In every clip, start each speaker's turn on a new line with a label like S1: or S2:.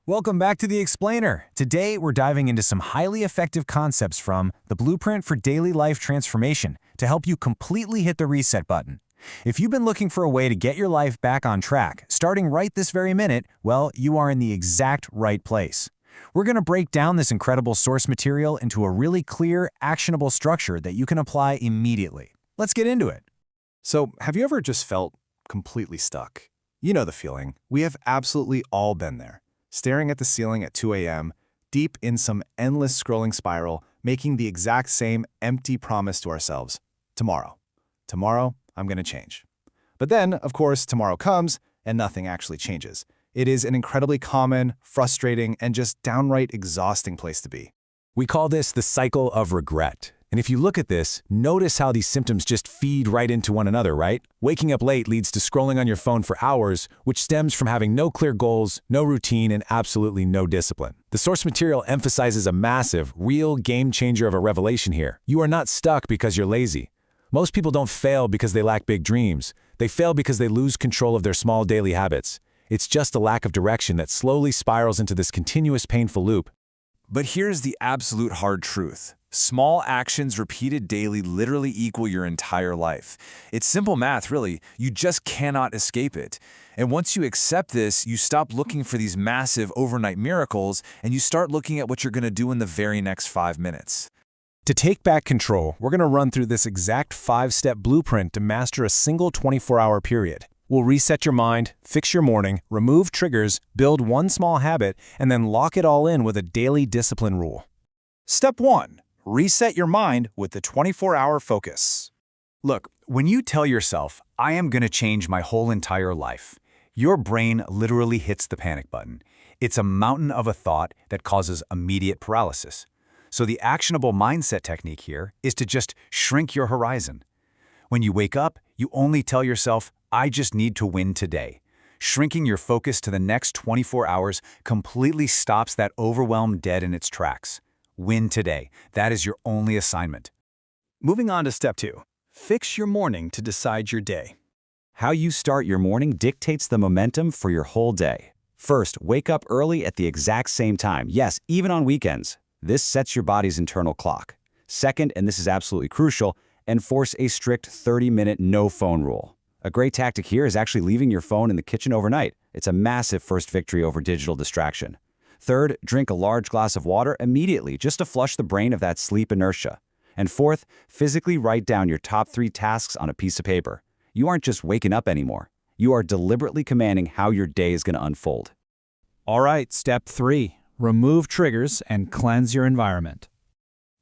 S1: Welcome back to The Explainer. Today, we're diving into some highly effective concepts from The Blueprint for Daily Life Transformation to help you completely hit the reset button. If you've been looking for a way to get your life back on track, starting right this very minute, well, you are in the exact right place. We're going to break down this incredible source material into a really clear, actionable structure that you can apply immediately. Let's get into it.
S2: So, have you ever just felt completely stuck? You know the feeling. We have absolutely all been there. Staring at the ceiling at 2 a.m., deep in some endless scrolling spiral, making the exact same empty promise to ourselves. Tomorrow, I'm going to change. But then, of course, tomorrow comes and nothing actually changes. It is an incredibly common, frustrating, and just downright exhausting place to be.
S1: We call this the cycle of regret. And if you look at this, notice how these symptoms just feed right into one another, right? Waking up late leads to scrolling on your phone for hours, which stems from having no clear goals, no routine, and absolutely no discipline. The source material emphasizes a massive, real game changer of a revelation here. You are not stuck because you're lazy. Most people don't fail because they lack big dreams. They fail because they lose control of their small daily habits. It's just a lack of direction that slowly spirals into this continuous painful loop.
S3: But here's the absolute hard truth. Small actions repeated daily literally equal your entire life. It's simple math, really. You just cannot escape it. And once you accept this, you stop looking for these massive overnight miracles and you start looking at what you're going to do in the very next 5 minutes.
S1: To take back control, we're going to run through this exact 5-step blueprint to master a single 24-hour period. We'll reset your mind, fix your morning, remove triggers, build one small habit, and then lock it all in with a daily discipline rule.
S4: Step 1. Reset your mind with the 24-hour focus.
S5: Look, when you tell yourself, I am going to change my whole entire life, your brain literally hits the panic button. It's a mountain of a thought that causes immediate paralysis. So the actionable mindset technique here is to just shrink your horizon. When you wake up, you only tell yourself, I just need to win today. Shrinking your focus to the next 24 hours completely stops that overwhelm dead in its tracks. Win today. That is your only assignment.
S4: Moving on to step 2. Fix your morning to decide your day.
S6: How you start your morning dictates the momentum for your whole day. First, wake up early at the exact same time. Yes, even on weekends. This sets your body's internal clock. Second, and this is absolutely crucial, enforce a strict 30-minute no-phone rule. A great tactic here is actually leaving your phone in the kitchen overnight. It's a massive first victory over digital distraction. Third, drink a large glass of water immediately just to flush the brain of that sleep inertia. And fourth, physically write down your top 3 tasks on a piece of paper. You aren't just waking up anymore. You are deliberately commanding how your day is going to unfold.
S7: All right, step 3. Remove triggers and cleanse your environment.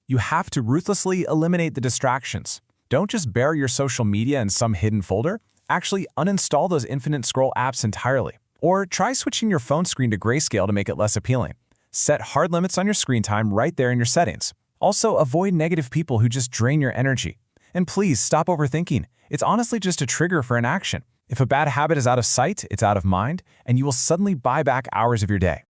S1: You have to ruthlessly eliminate the distractions. Don't just bury your social media in some hidden folder. Actually, uninstall those infinite scroll apps entirely. Or try switching your phone screen to grayscale to make it less appealing. Set hard limits on your screen time right there in your settings. Also, avoid negative people who just drain your energy. And please stop overthinking. It's honestly just a trigger for an action. If a bad habit is out of sight, it's out of mind, and you will suddenly buy back hours of your day.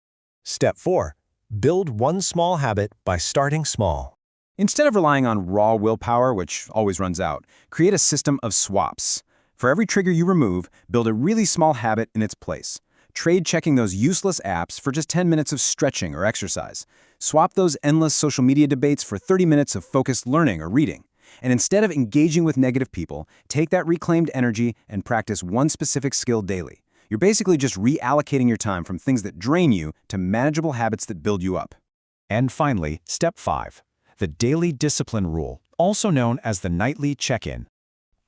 S8: Step 4. Build one small habit by starting small.
S5: Instead of relying on raw willpower, which always runs out, create a system of swaps. For every trigger you remove, build a really small habit in its place. Trade checking those useless apps for just 10 minutes of stretching or exercise. Swap those endless social media debates for 30 minutes of focused learning or reading. And instead of engaging with negative people, take that reclaimed energy and practice one specific skill daily. You're basically just reallocating your time from things that drain you to manageable habits that build you up.
S8: And finally, step 5. The daily discipline rule, also known as the nightly check-in.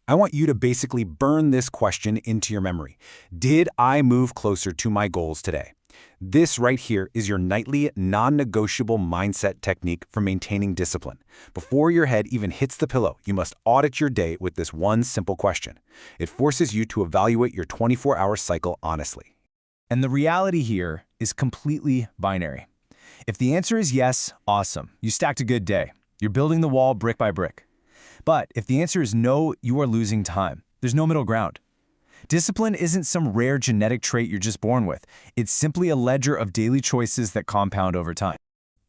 S8: I want you to basically burn this question into your memory. Did I move closer to my goals today? This right here is your nightly, non-negotiable mindset technique for maintaining discipline. Before your head even hits the pillow, you must audit your day with this one simple question. It forces you to evaluate your 24-hour cycle honestly.
S1: And the reality here is completely binary. If the answer is yes, awesome. You stacked a good day. You're building the wall brick by brick. But if the answer is no, you are losing time. There's no middle ground. Discipline isn't some rare genetic trait you're just born with. It's simply a ledger of daily choices that compound over time.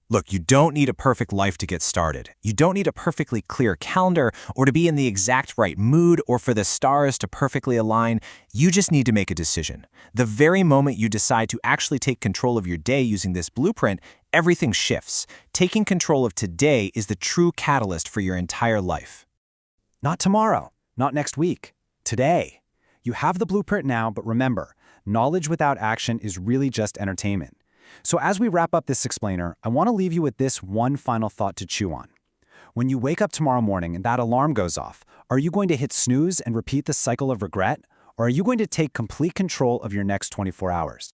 S2: Look, you don't need a perfect life to get started. You don't need a perfectly clear calendar or to be in the exact right mood or for the stars to perfectly align. You just need to make a decision. The very moment you decide to actually take control of your day using this blueprint, everything shifts. Taking control of today is the true catalyst for your entire life.
S5: Not tomorrow, not next week, today. You have the blueprint now, but remember, knowledge without action is really just entertainment. So as we wrap up this explainer, I want to leave you with this one final thought to chew on. When you wake up tomorrow morning and that alarm goes off, are you going to hit snooze and repeat the cycle of regret? Or are you going to take complete control of your next 24 hours?